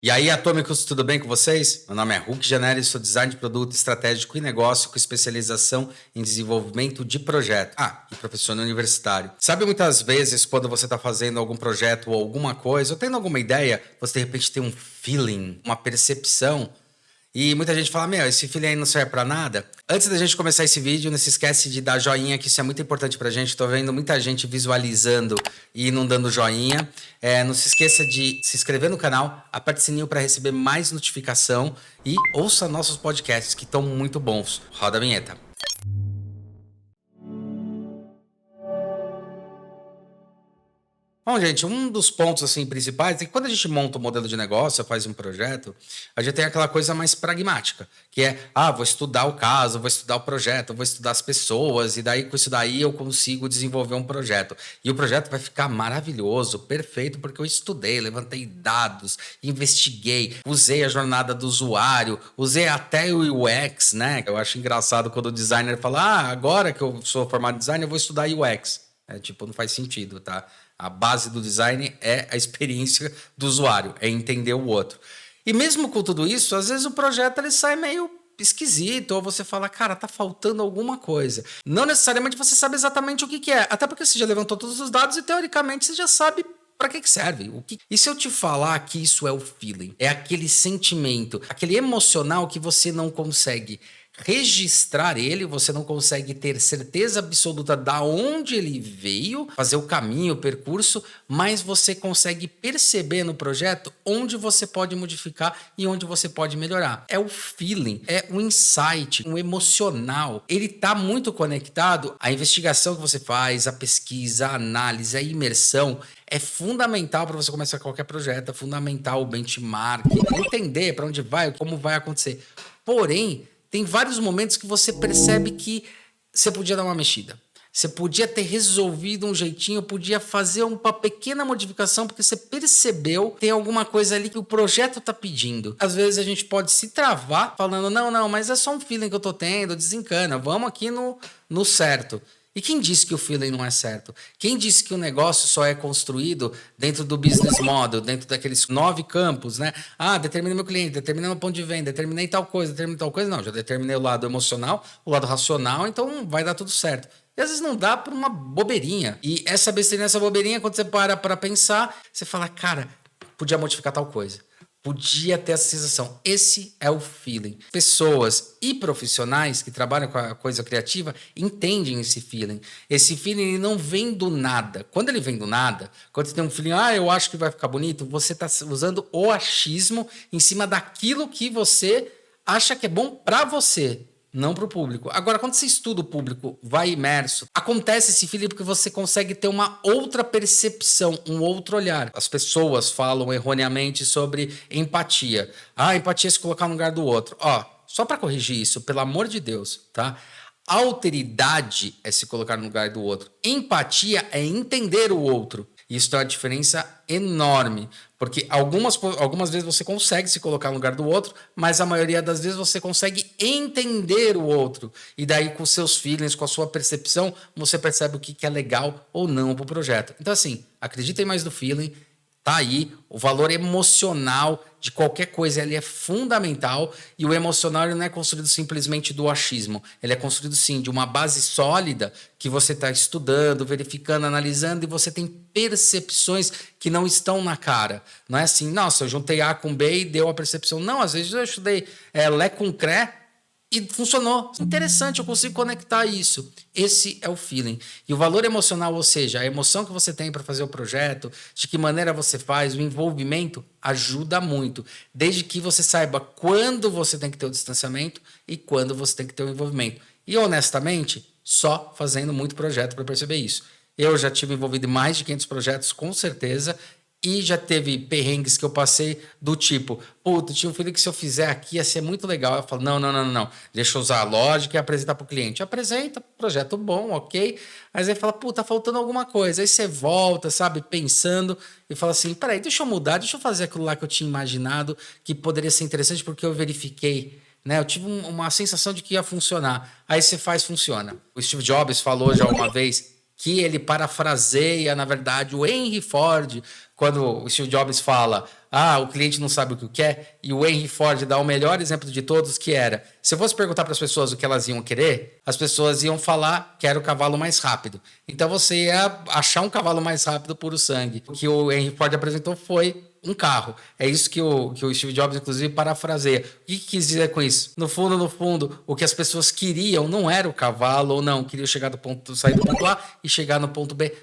E aí, atômicos, tudo bem com vocês? Meu nome é Hulk Janelli, sou design de produto estratégico e negócio com especialização em desenvolvimento de projeto. E professor universitário. Sabe muitas vezes quando você está fazendo algum projeto ou alguma coisa, ou tendo alguma ideia, você de repente tem um feeling, uma percepção. E muita gente fala, esse feeling aí não serve pra nada. Antes da gente começar esse vídeo, não se esquece de dar joinha, que isso é muito importante pra gente. Tô vendo muita gente visualizando e não dando joinha. Não se esqueça de se inscrever no canal, aperte o sininho para receber mais notificação e ouça nossos podcasts, que estão muito bons. Roda a vinheta. Bom, gente, um dos pontos assim principais é que quando a gente monta um modelo de negócio, faz um projeto, a gente tem aquela coisa mais pragmática, que é, vou estudar o caso, vou estudar o projeto, vou estudar as pessoas, e daí com isso daí eu consigo desenvolver um projeto. E o projeto vai ficar maravilhoso, perfeito, porque eu estudei, levantei dados, investiguei, usei a jornada do usuário, usei até o UX, né? Eu acho engraçado quando o designer fala, agora que eu sou formado em design, eu vou estudar UX. Não faz sentido, tá? A base do design é a experiência do usuário, é entender o outro. E mesmo com tudo isso, às vezes o projeto ele sai meio esquisito, ou você fala, cara, tá faltando alguma coisa. Não necessariamente você sabe exatamente o que é, até porque você já levantou todos os dados e teoricamente você já sabe para que serve. E se eu te falar que isso é o feeling, é aquele sentimento, aquele emocional que você não consegue registrar ele, você não consegue ter certeza absoluta da onde ele veio, fazer o caminho, o percurso, mas você consegue perceber no projeto onde você pode modificar e onde você pode melhorar. É o feeling, é o insight, o emocional. Ele está muito conectado à investigação que você faz, à pesquisa, à análise, à imersão. É fundamental para você começar qualquer projeto, é fundamental o benchmark, entender para onde vai, como vai acontecer. Porém, tem vários momentos que você percebe que você podia dar uma mexida. Você podia ter resolvido um jeitinho, podia fazer uma pequena modificação, porque você percebeu que tem alguma coisa ali que o projeto está pedindo. Às vezes a gente pode se travar falando, não, mas é só um feeling que eu tô tendo, desencana, vamos aqui no certo. E quem disse que o feeling não é certo? Quem disse que o negócio só é construído dentro do business model, dentro daqueles 9 campos, né? Determinei meu cliente, determinei meu ponto de venda, determinei tal coisa, determinei tal coisa. Não, já determinei o lado emocional, o lado racional, então vai dar tudo certo. E às vezes não dá por uma bobeirinha. E essa besteirinha, essa bobeirinha, quando você para pensar, você fala, cara, podia modificar tal coisa. Podia ter essa sensação. Esse é o feeling. Pessoas e profissionais que trabalham com a coisa criativa entendem esse feeling. Esse feeling ele não vem do nada. Quando ele vem do nada, quando você tem um feeling, eu acho que vai ficar bonito, você está usando o achismo em cima daquilo que você acha que é bom para você. Não para o público. Agora, quando você estuda o público, vai imerso, acontece esse feeling porque você consegue ter uma outra percepção, um outro olhar. As pessoas falam erroneamente sobre empatia. Empatia é se colocar no lugar do outro. Só para corrigir isso, pelo amor de Deus, tá? Alteridade é se colocar no lugar do outro. Empatia é entender o outro. Isso tem uma diferença enorme, porque algumas vezes você consegue se colocar no lugar do outro, mas a maioria das vezes você consegue entender o outro. E daí, com seus feelings, com a sua percepção, você percebe o que é legal ou não para o projeto. Então, assim, acreditem mais no feeling. Tá aí, o valor emocional de qualquer coisa ele é fundamental, e o emocional ele não é construído simplesmente do achismo, ele é construído sim de uma base sólida que você está estudando, verificando, analisando, e você tem percepções que não estão na cara. Não é assim, nossa, eu juntei A com B e deu a percepção. Não, às vezes eu estudei Lé com Cré e funcionou. Interessante, eu consigo conectar isso. Esse é o feeling. E o valor emocional, ou seja, a emoção que você tem para fazer o projeto, de que maneira você faz, o envolvimento, ajuda muito. Desde que você saiba quando você tem que ter o distanciamento e quando você tem que ter o envolvimento. E honestamente, só fazendo muito projeto para perceber isso. Eu já tive envolvido em mais de 500 projetos, com certeza. E já teve perrengues que eu passei do tipo, tinha um filho que se eu fizer aqui ia ser muito legal. Eu falo, não. Deixa eu usar a lógica e apresentar para o cliente. Apresenta, projeto bom, ok. Mas aí fala, tá faltando alguma coisa. Aí você volta, sabe, pensando e fala assim, peraí, deixa eu mudar, deixa eu fazer aquilo lá que eu tinha imaginado que poderia ser interessante porque eu verifiquei. Né? Eu tive uma sensação de que ia funcionar. Aí você funciona. O Steve Jobs falou já uma vez, que ele parafraseia, na verdade, o Henry Ford, quando o Steve Jobs fala, o cliente não sabe o que quer, e o Henry Ford dá o melhor exemplo de todos, que era, se eu fosse perguntar para as pessoas o que elas iam querer, as pessoas iam falar que era o cavalo mais rápido. Então você ia achar um cavalo mais rápido puro sangue. O que o Henry Ford apresentou foi um carro. É isso que o Steve Jobs, inclusive, parafraseia. O que quis dizer com isso? No fundo, o que as pessoas queriam não era o cavalo ou não. Queriam sair do ponto A e chegar no ponto B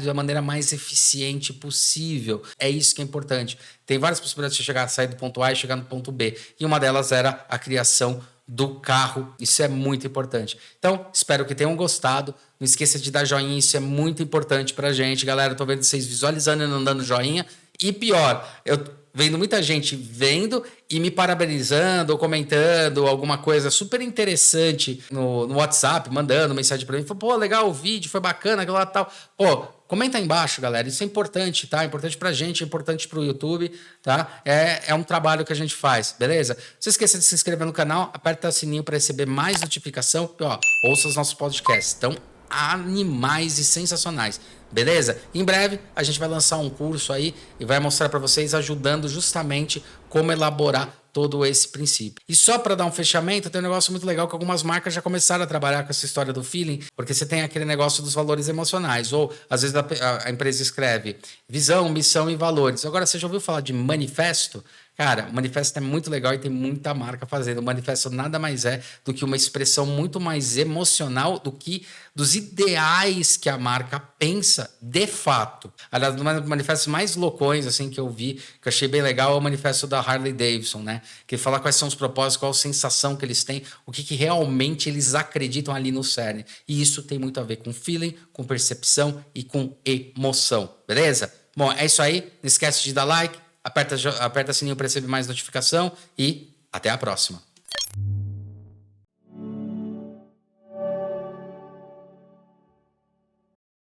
da maneira mais eficiente possível. É isso que é importante. Tem várias possibilidades de sair do ponto A e chegar no ponto B. E uma delas era a criação do carro. Isso é muito importante. Então, espero que tenham gostado. Não esqueça de dar joinha, isso é muito importante pra gente. Galera, tô vendo vocês visualizando e não dando joinha. E pior, eu vendo muita gente vendo e me parabenizando ou comentando alguma coisa super interessante no WhatsApp, mandando mensagem para mim. Falou, pô, legal o vídeo, foi bacana, aquilo lá tal. Pô, comenta aí embaixo, galera. Isso é importante, tá? É importante pra gente, é importante pro YouTube, tá? É um trabalho que a gente faz, beleza? Não se esqueça de se inscrever no canal, aperta o sininho para receber mais notificação. E, ó, ouça os nossos podcasts. Então, animais e sensacionais. Beleza? Em breve a gente vai lançar um curso aí e vai mostrar para vocês ajudando justamente como elaborar todo esse princípio. E só para dar um fechamento, tem um negócio muito legal que algumas marcas já começaram a trabalhar com essa história do feeling, porque você tem aquele negócio dos valores emocionais, ou às vezes a empresa escreve visão, missão e valores. Agora, você já ouviu falar de manifesto? Cara, o manifesto é muito legal e tem muita marca fazendo. O manifesto nada mais é do que uma expressão muito mais emocional do que dos ideais que a marca pensa de fato. Aliás, um dos manifestos mais loucões assim, que eu vi, que eu achei bem legal, é o manifesto da Harley Davidson, né? Que fala quais são os propósitos, qual a sensação que eles têm, o que realmente eles acreditam ali no cerne. E isso tem muito a ver com feeling, com percepção e com emoção, beleza? Bom, é isso aí. Não esquece de dar like. Aperta o sininho para receber mais notificação e até a próxima.